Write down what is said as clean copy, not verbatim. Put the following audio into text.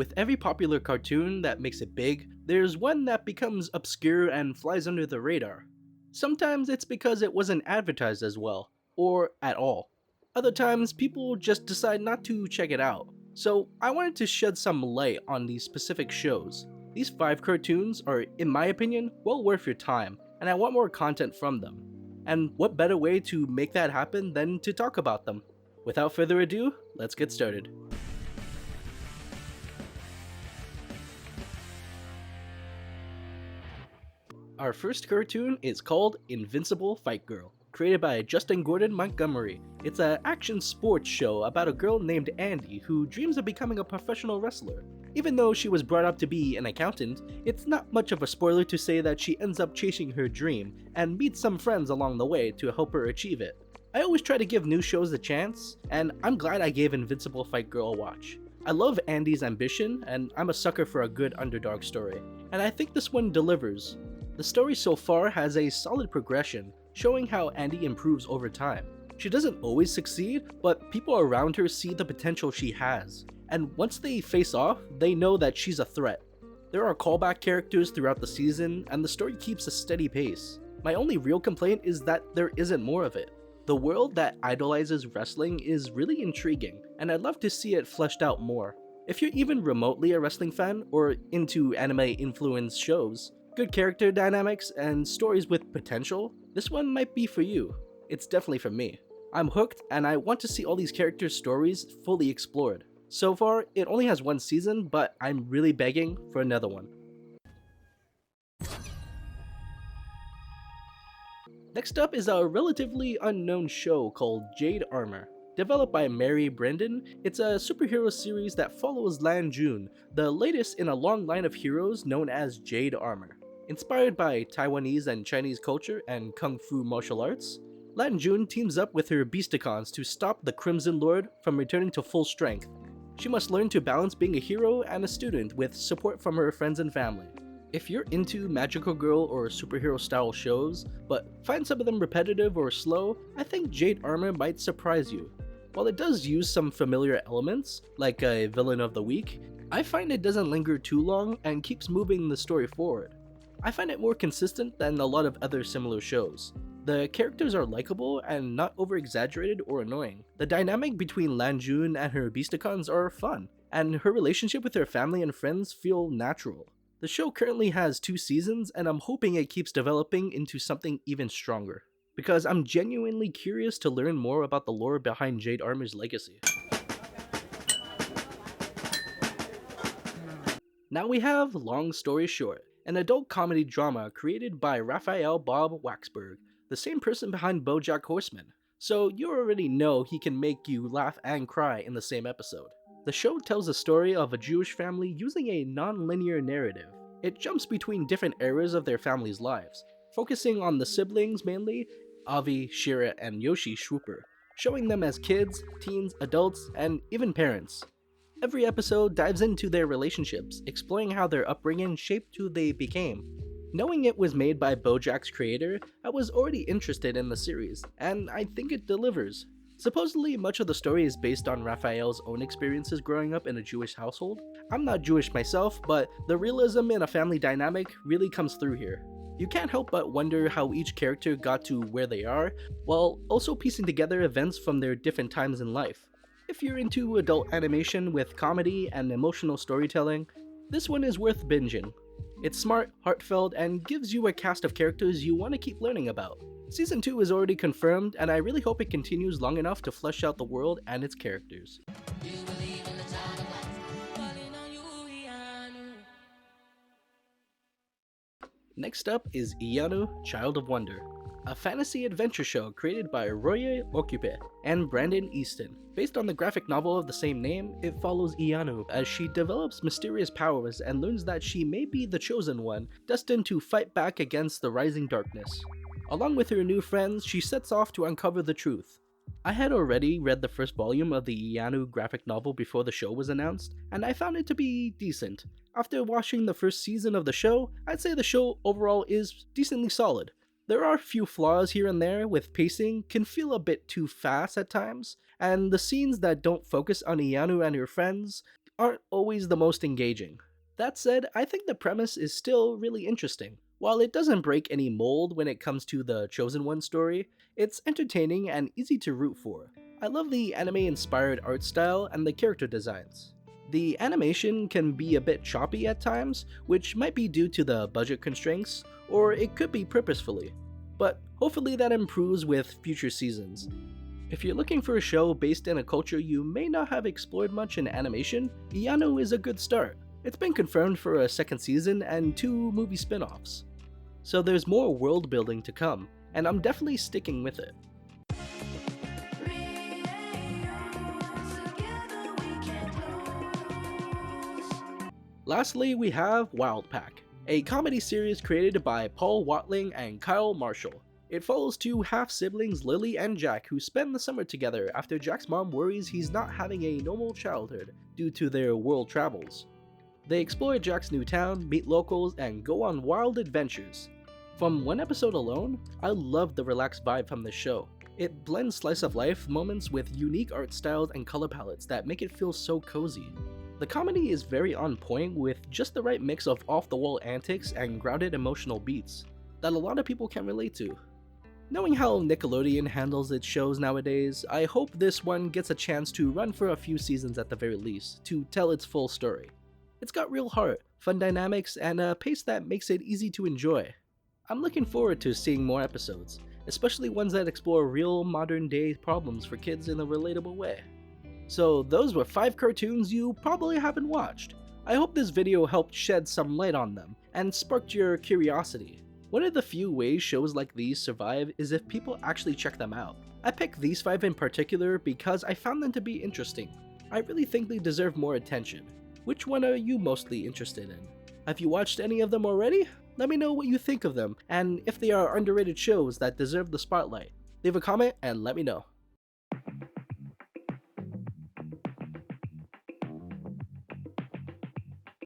With every popular cartoon that makes it big, there's one that becomes obscure and flies under the radar. Sometimes it's because it wasn't advertised as well, or at all. Other times, people just decide not to check it out. So I wanted to shed some light on these specific shows. These 5 cartoons are, in my opinion, well worth your time, and I want more content from them. And what better way to make that happen than to talk about them? Without further ado, let's get started. Our first cartoon is called Invincible Fight Girl, created by Justin Gordon Montgomery. It's an action sports show about a girl named Andy who dreams of becoming a professional wrestler. Even though she was brought up to be an accountant, it's not much of a spoiler to say that she ends up chasing her dream and meets some friends along the way to help her achieve it. I always try to give new shows a chance, and I'm glad I gave Invincible Fight Girl a watch. I love Andy's ambition, and I'm a sucker for a good underdog story, and I think this one delivers. The story so far has a solid progression, showing how Andy improves over time. She doesn't always succeed, but people around her see the potential she has, and once they face off, they know that she's a threat. There are callback characters throughout the season, and the story keeps a steady pace. My only real complaint is that there isn't more of it. The world that idolizes wrestling is really intriguing, and I'd love to see it fleshed out more. If you're even remotely a wrestling fan or into anime-influenced shows, good character dynamics, and stories with potential, this one might be for you. It's definitely for me. I'm hooked, and I want to see all these characters' stories fully explored. So far, it only has 1 season, but I'm really begging for another one. Next up is a relatively unknown show called Jade Armor. Developed by Mary Brendan, it's a superhero series that follows Lan Jun, the latest in a long line of heroes known as Jade Armor. Inspired by Taiwanese and Chinese culture and kung fu martial arts, Lan Jun teams up with her Beasticons to stop the Crimson Lord from returning to full strength. She must learn to balance being a hero and a student with support from her friends and family. If you're into magical girl or superhero style shows, but find some of them repetitive or slow, I think Jade Armor might surprise you. While it does use some familiar elements, like a villain of the week, I find it doesn't linger too long and keeps moving the story forward. I find it more consistent than a lot of other similar shows. The characters are likable and not over-exaggerated or annoying. The dynamic between Lan Jun and her Beasticons are fun, and her relationship with her family and friends feel natural. The show currently has 2 seasons, and I'm hoping it keeps developing into something even stronger, because I'm genuinely curious to learn more about the lore behind Jade Armor's legacy. Now we have Long Story Short, an adult comedy drama created by Raphael Bob Waxberg, the same person behind BoJack Horseman, so you already know he can make you laugh and cry in the same episode. The show tells the story of a Jewish family using a non-linear narrative. It jumps between different eras of their family's lives, focusing on the siblings mainly, Avi, Shira, and Yoshi Schwooper, showing them as kids, teens, adults, and even parents. Every episode dives into their relationships, exploring how their upbringing shaped who they became. Knowing it was made by BoJack's creator, I was already interested in the series, and I think it delivers. Supposedly, much of the story is based on Raphael's own experiences growing up in a Jewish household. I'm not Jewish myself, but the realism in a family dynamic really comes through here. You can't help but wonder how each character got to where they are, while also piecing together events from their different times in life. If you're into adult animation with comedy and emotional storytelling, this one is worth binging. It's smart, heartfelt, and gives you a cast of characters you want to keep learning about. Season 2 is already confirmed, and I really hope it continues long enough to flesh out the world and its characters. Next up is Iyanu, Child of Wonder, a fantasy adventure show created by Roye Okupe and Brandon Easton. Based on the graphic novel of the same name, it follows Iyanu as she develops mysterious powers and learns that she may be the chosen one, destined to fight back against the rising darkness. Along with her new friends, she sets off to uncover the truth. I had already read the first volume of the Iyanu graphic novel before the show was announced, and I found it to be decent. After watching the first season of the show, I'd say the show overall is decently solid. There are a few flaws here and there, with pacing can feel a bit too fast at times, and the scenes that don't focus on Iyanu and her friends aren't always the most engaging. That said, I think the premise is still really interesting. While it doesn't break any mold when it comes to the Chosen One story, it's entertaining and easy to root for. I love the anime-inspired art style and the character designs. The animation can be a bit choppy at times, which might be due to the budget constraints, or it could be purposefully. But hopefully that improves with future seasons. If you're looking for a show based in a culture you may not have explored much in animation, Iyanu is a good start. It's been confirmed for a second season and 2 movie spin-offs. So there's more world building to come, and I'm definitely sticking with it. Lastly, we have Wylde Pak, a comedy series created by Paul Watling and Kyle Marshall. It follows 2 half-siblings Lily and Jack who spend the summer together after Jack's mom worries he's not having a normal childhood due to their world travels. They explore Jack's new town, meet locals, and go on wild adventures. From one episode alone, I love the relaxed vibe from this show. It blends slice-of-life moments with unique art styles and color palettes that make it feel so cozy. The comedy is very on point with just the right mix of off-the-wall antics and grounded emotional beats that a lot of people can relate to. Knowing how Nickelodeon handles its shows nowadays, I hope this one gets a chance to run for a few seasons at the very least, to tell its full story. It's got real heart, fun dynamics, and a pace that makes it easy to enjoy. I'm looking forward to seeing more episodes, especially ones that explore real modern-day problems for kids in a relatable way. So those were 5 cartoons you probably haven't watched. I hope this video helped shed some light on them, and sparked your curiosity. One of the few ways shows like these survive is if people actually check them out. I picked these 5 in particular because I found them to be interesting. I really think they deserve more attention. Which one are you mostly interested in? Have you watched any of them already? Let me know what you think of them, and if they are underrated shows that deserve the spotlight. Leave a comment and let me know.